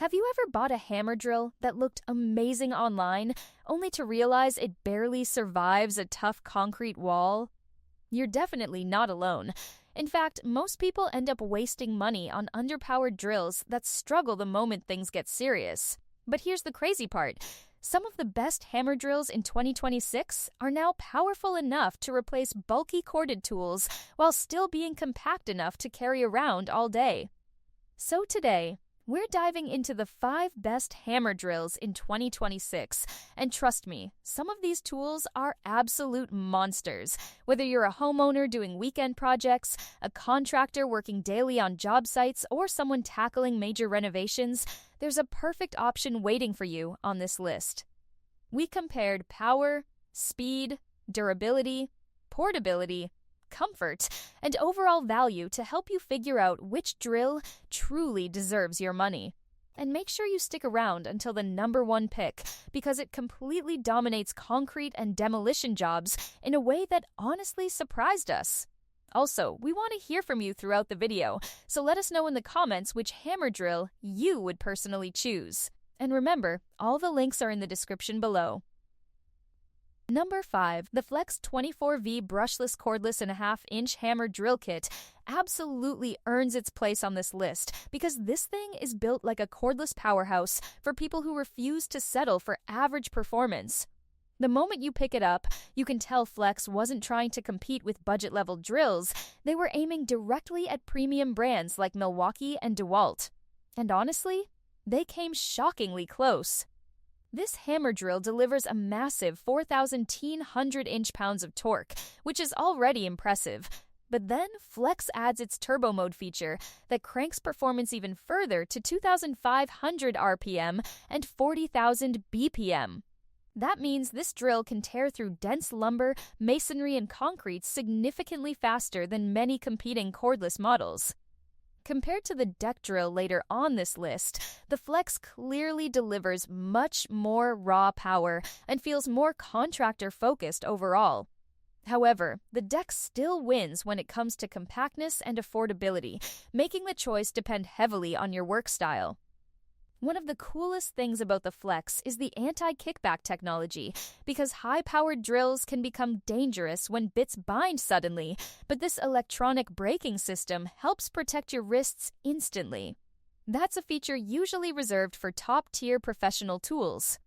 Have you ever bought a hammer drill that looked amazing online, only to realize it barely survives a tough concrete wall? You're definitely not alone. In fact, most people end up wasting money on underpowered drills that struggle the moment things get serious. But here's the crazy part. Some of the best hammer drills in 2026 are now powerful enough to replace bulky corded tools while still being compact enough to carry around all day. So today, we're diving into the 5 best hammer drills in 2026, and trust me, some of these tools are absolute monsters. Whether you're a homeowner doing weekend projects, a contractor working daily on job sites, or someone tackling major renovations, there's a perfect option waiting for you on this list. We compared power, speed, durability, portability, comfort, and overall value to help you figure out which drill truly deserves your money. And make sure you stick around until the number 1 pick, because it completely dominates concrete and demolition jobs in a way that honestly surprised us. Also, we want to hear from you throughout the video, so let us know in the comments which hammer drill you would personally choose. And remember, all the links are in the description below. Number 5. The Flex 24V Brushless Cordless 1/2-inch Hammer Drill Kit absolutely earns its place on this list because this thing is built like a cordless powerhouse for people who refuse to settle for average performance. The moment you pick it up, you can tell Flex wasn't trying to compete with budget-level drills. They were aiming directly at premium brands like Milwaukee and DeWalt. And honestly, they came shockingly close. This hammer drill delivers a massive 4,100 inch-pounds of torque, which is already impressive. But then Flex adds its turbo mode feature that cranks performance even further to 2,500 RPM and 40,000 BPM. That means this drill can tear through dense lumber, masonry, and concrete significantly faster than many competing cordless models. Compared to the deck drill later on this list, the Flex clearly delivers much more raw power and feels more contractor-focused overall. However, the deck still wins when it comes to compactness and affordability, making the choice depend heavily on your work style. One of the coolest things about the Flex is the anti-kickback technology, because high-powered drills can become dangerous when bits bind suddenly, but this electronic braking system helps protect your wrists instantly. That's a feature usually reserved for top-tier professional tools.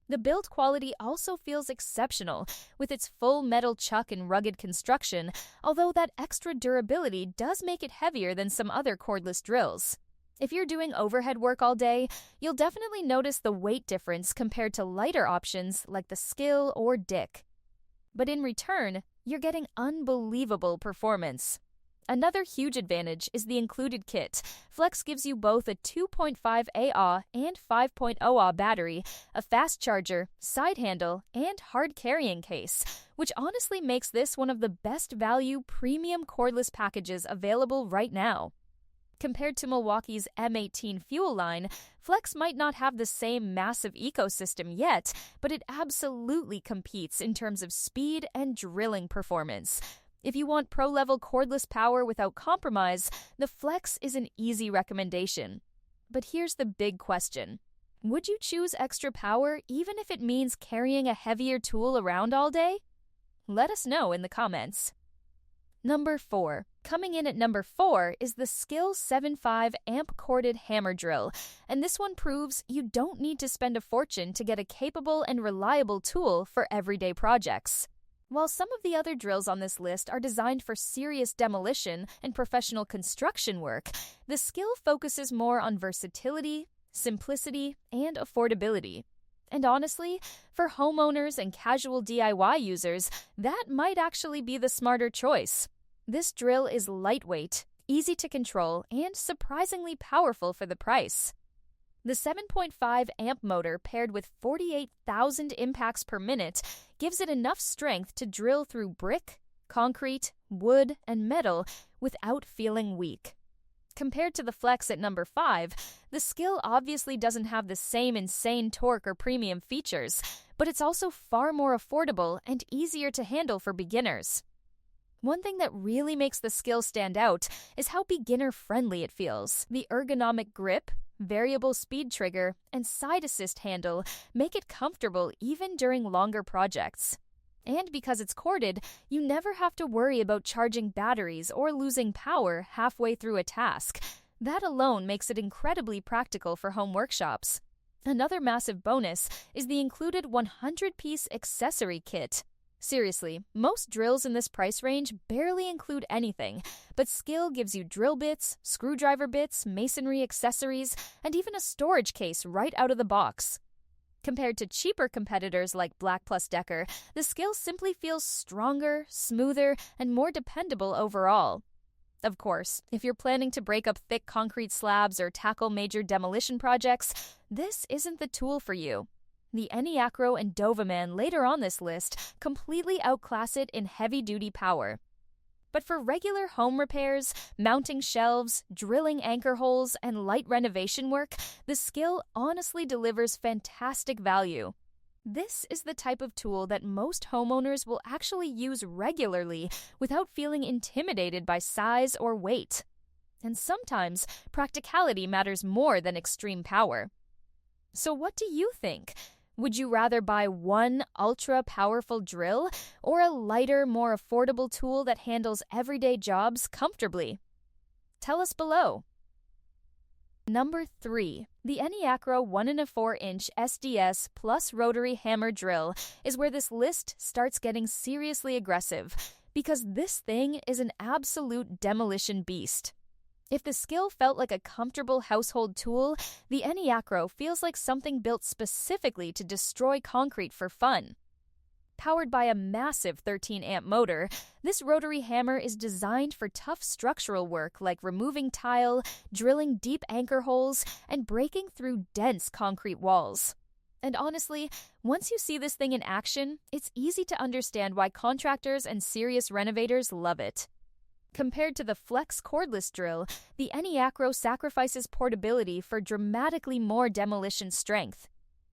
The build quality also feels exceptional, with its full metal chuck and rugged construction, although that extra durability does make it heavier than some other cordless drills. If you're doing overhead work all day, you'll definitely notice the weight difference compared to lighter options like the Skill or Dick. But in return, you're getting unbelievable performance. Another huge advantage is the included kit. Flex gives you both a 2.5 AH and 5.0 Ah battery, a fast charger, side handle, and hard carrying case, which honestly makes this one of the best value premium cordless packages available right now. Compared to Milwaukee's M18 fuel line, Flex might not have the same massive ecosystem yet, but it absolutely competes in terms of speed and drilling performance. If you want pro-level cordless power without compromise, the Flex is an easy recommendation. But here's the big question. Would you choose extra power even if it means carrying a heavier tool around all day? Let us know in the comments. Number 4. Coming in at number 4 is the Skill 7.5 amp-corded hammer drill, and this one proves you don't need to spend a fortune to get a capable and reliable tool for everyday projects. While some of the other drills on this list are designed for serious demolition and professional construction work, the Skill focuses more on versatility, simplicity, and affordability. And honestly, for homeowners and casual DIY users, that might actually be the smarter choice. This drill is lightweight, easy to control, and surprisingly powerful for the price. The 7.5 amp motor paired with 48,000 impacts per minute gives it enough strength to drill through brick, concrete, wood, and metal without feeling weak. Compared to the Flex at number 5, the Skill obviously doesn't have the same insane torque or premium features, but it's also far more affordable and easier to handle for beginners. One thing that really makes the Skill stand out is how beginner-friendly it feels. The ergonomic grip, variable speed trigger, and side assist handle make it comfortable even during longer projects. And because it's corded, you never have to worry about charging batteries or losing power halfway through a task. That alone makes it incredibly practical for home workshops. Another massive bonus is the included 100-piece accessory kit. Seriously, most drills in this price range barely include anything, but Skill gives you drill bits, screwdriver bits, masonry accessories, and even a storage case right out of the box. Compared to cheaper competitors like Black Plus Decker, the Skill simply feels stronger, smoother, and more dependable overall. Of course, if you're planning to break up thick concrete slabs or tackle major demolition projects, this isn't the tool for you. The Eniacro and Dovaman later on this list completely outclass it in heavy-duty power. But for regular home repairs, mounting shelves, drilling anchor holes, and light renovation work, the Skill honestly delivers fantastic value. This is the type of tool that most homeowners will actually use regularly without feeling intimidated by size or weight. And sometimes, practicality matters more than extreme power. So what do you think? Would you rather buy one ultra-powerful drill or a lighter, more affordable tool that handles everyday jobs comfortably? Tell us below. Number 3. The Eniacro 1¼ SDS-Plus Rotary Hammer Drill is where this list starts getting seriously aggressive, because this thing is an absolute demolition beast. If the Skill felt like a comfortable household tool, the Eniacro feels like something built specifically to destroy concrete for fun. Powered by a massive 13-amp motor, this rotary hammer is designed for tough structural work like removing tile, drilling deep anchor holes, and breaking through dense concrete walls. And honestly, once you see this thing in action, it's easy to understand why contractors and serious renovators love it. Compared to the Flex cordless drill, the Eniacro sacrifices portability for dramatically more demolition strength.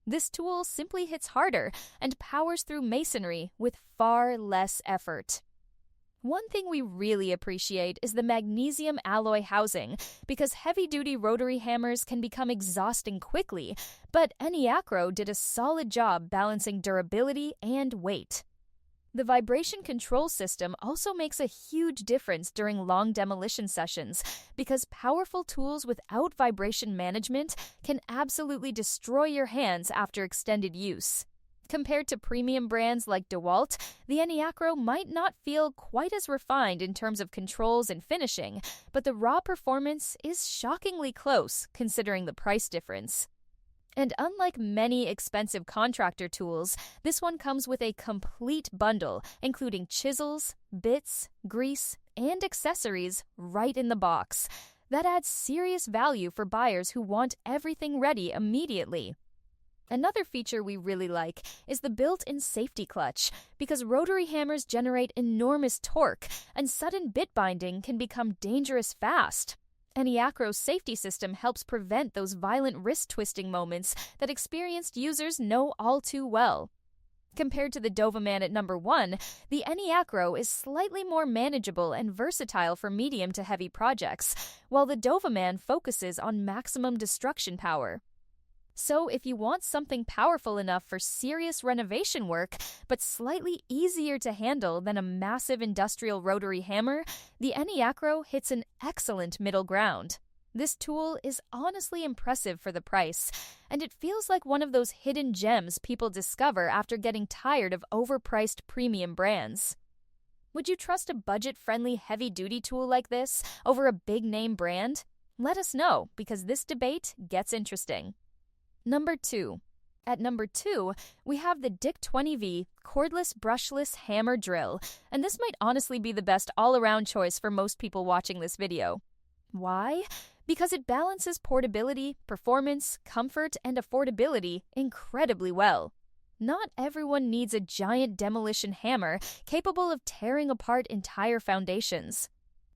This tool simply hits harder and powers through masonry with far less effort. One thing we really appreciate is the magnesium alloy housing, because heavy-duty rotary hammers can become exhausting quickly, but Eniacro did a solid job balancing durability and weight. The vibration control system also makes a huge difference during long demolition sessions, because powerful tools without vibration management can absolutely destroy your hands after extended use. Compared to premium brands like DeWalt, the Eniacro might not feel quite as refined in terms of controls and finishing, but the raw performance is shockingly close considering the price difference. And unlike many expensive contractor tools, this one comes with a complete bundle, including chisels, bits, grease, and accessories right in the box. That adds serious value for buyers who want everything ready immediately. Another feature we really like is the built-in safety clutch, because rotary hammers generate enormous torque, and sudden bit binding can become dangerous fast. Eniacro's safety system helps prevent those violent wrist-twisting moments that experienced users know all too well. Compared to the Dovaman at number 1, the Eniacro is slightly more manageable and versatile for medium to heavy projects, while the Dovaman focuses on maximum destruction power. So if you want something powerful enough for serious renovation work, but slightly easier to handle than a massive industrial rotary hammer, the Eniacro hits an excellent middle ground. This tool is honestly impressive for the price, and it feels like one of those hidden gems people discover after getting tired of overpriced premium brands. Would you trust a budget-friendly heavy-duty tool like this over a big-name brand? Let us know, because this debate gets interesting. Number 2. At number 2, we have the DIC 20V Cordless Brushless Hammer Drill, and this might honestly be the best all-around choice for most people watching this video. Why? Because it balances portability, performance, comfort, and affordability incredibly well. Not everyone needs a giant demolition hammer capable of tearing apart entire foundations.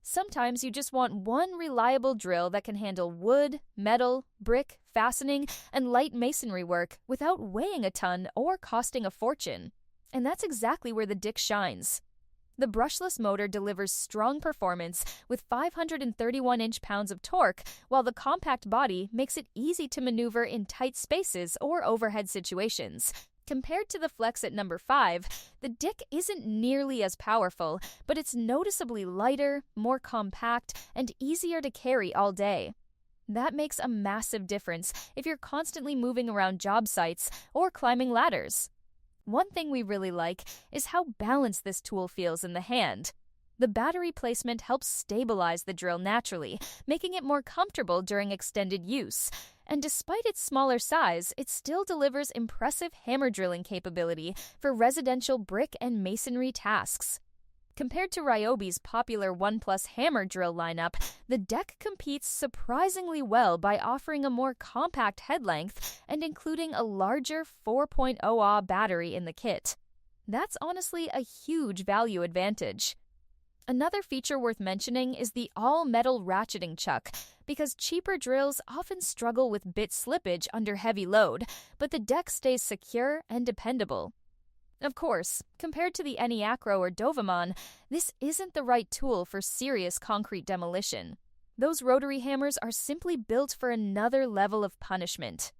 Sometimes you just want one reliable drill that can handle wood, metal, brick, fastening, and light masonry work without weighing a ton or costing a fortune. And that's exactly where the DIC shines. The brushless motor delivers strong performance with 531 inch-pounds of torque, while the compact body makes it easy to maneuver in tight spaces or overhead situations. Compared to the Flex at number 5, the Dick isn't nearly as powerful, but it's noticeably lighter, more compact, and easier to carry all day. That makes a massive difference if you're constantly moving around job sites or climbing ladders. One thing we really like is how balanced this tool feels in the hand. The battery placement helps stabilize the drill naturally, making it more comfortable during extended use. And despite its smaller size, it still delivers impressive hammer drilling capability for residential brick and masonry tasks. Compared to Ryobi's popular 1+ hammer drill lineup, the Deck competes surprisingly well by offering a more compact head length and including a larger 4.0 Ah battery in the kit. That's honestly a huge value advantage. Another feature worth mentioning is the all-metal ratcheting chuck, because cheaper drills often struggle with bit slippage under heavy load, but the Deck stays secure and dependable. Of course, compared to the Acro or Dovamon, this isn't the right tool for serious concrete demolition. Those rotary hammers are simply built for another level of punishment.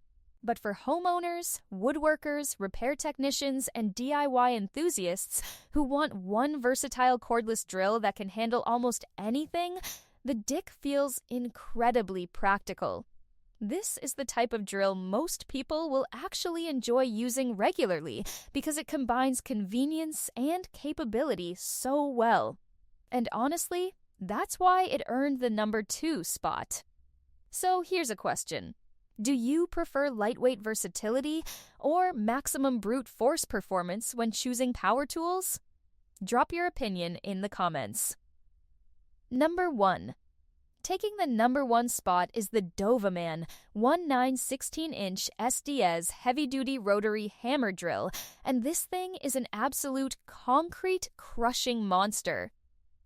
But for homeowners, woodworkers, repair technicians, and DIY enthusiasts who want one versatile cordless drill that can handle almost anything, the Dick feels incredibly practical. This is the type of drill most people will actually enjoy using regularly because it combines convenience and capability so well. And honestly, that's why it earned the number 2 spot. So here's a question. Do you prefer lightweight versatility or maximum brute force performance when choosing power tools? Drop your opinion in the comments. Number 1. Taking the number 1 spot is the Dovaman 1/9/16-inch SDS heavy-duty rotary hammer drill, and this thing is an absolute concrete crushing monster.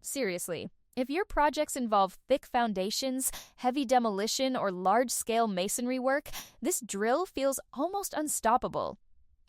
Seriously, if your projects involve thick foundations, heavy demolition, or large-scale masonry work, this drill feels almost unstoppable.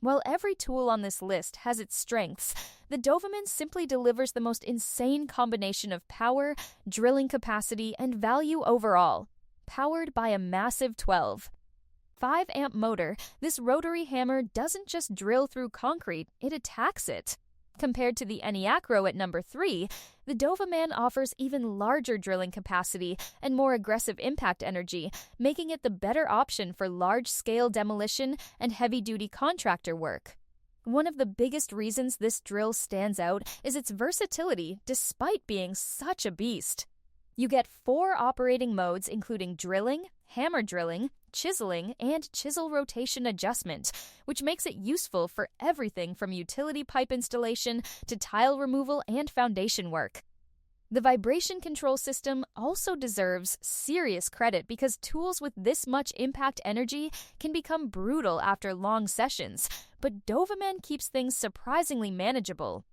While every tool on this list has its strengths, the Dovaman simply delivers the most insane combination of power, drilling capacity, and value overall. Powered by a massive 12.5-amp motor, this rotary hammer doesn't just drill through concrete, it attacks it. Compared to the Acro at number 3, the Dovaman offers even larger drilling capacity and more aggressive impact energy, making it the better option for large-scale demolition and heavy-duty contractor work. One of the biggest reasons this drill stands out is its versatility despite being such a beast. You get 4 operating modes including drilling, hammer drilling, chiseling, and chisel rotation adjustment, which makes it useful for everything from utility pipe installation to tile removal and foundation work. The vibration control system also deserves serious credit because tools with this much impact energy can become brutal after long sessions, but Dovaman keeps things surprisingly manageable.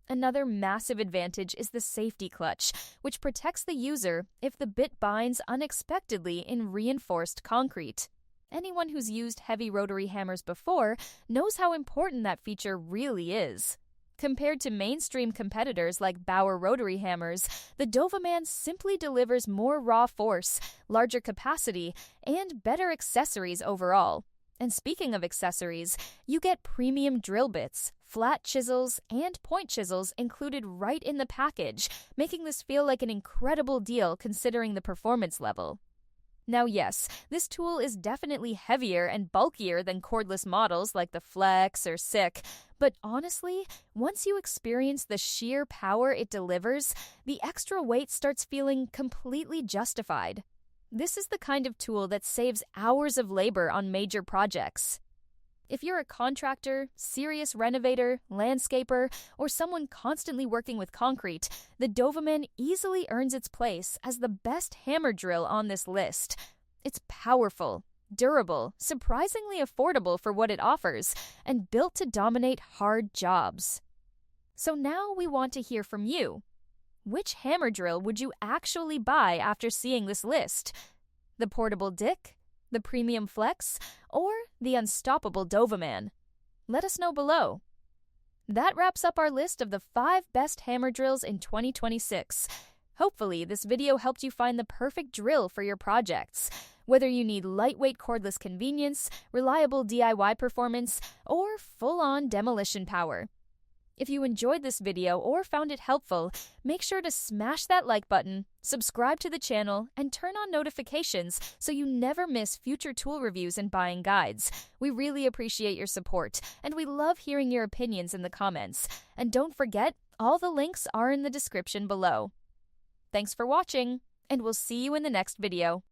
Another massive advantage is the safety clutch, which protects the user if the bit binds unexpectedly in reinforced concrete. Anyone who's used heavy rotary hammers before knows how important that feature really is. Compared to mainstream competitors like Bauer rotary hammers, the Dovaman simply delivers more raw force, larger capacity, and better accessories overall. And speaking of accessories, you get premium drill bits, flat chisels, and point chisels included right in the package, making this feel like an incredible deal considering the performance level. Now yes, this tool is definitely heavier and bulkier than cordless models like the Flex or SICK, but honestly, once you experience the sheer power it delivers, the extra weight starts feeling completely justified. This is the kind of tool that saves hours of labor on major projects. If you're a contractor, serious renovator, landscaper, or someone constantly working with concrete, the Dovaman easily earns its place as the best hammer drill on this list. It's powerful, durable, surprisingly affordable for what it offers, and built to dominate hard jobs. So now we want to hear from you. Which hammer drill would you actually buy after seeing this list? The portable Dick, the premium Flex, or the unstoppable Dovaman? Let us know below. That wraps up our list of the 5 best hammer drills in 2026. Hopefully, this video helped you find the perfect drill for your projects. Whether you need lightweight cordless convenience, reliable DIY performance, or full-on demolition power. If you enjoyed this video or found it helpful, make sure to smash that like button, subscribe to the channel, and turn on notifications so you never miss future tool reviews and buying guides. We really appreciate your support, and we love hearing your opinions in the comments. And don't forget, all the links are in the description below. Thanks for watching, and we'll see you in the next video.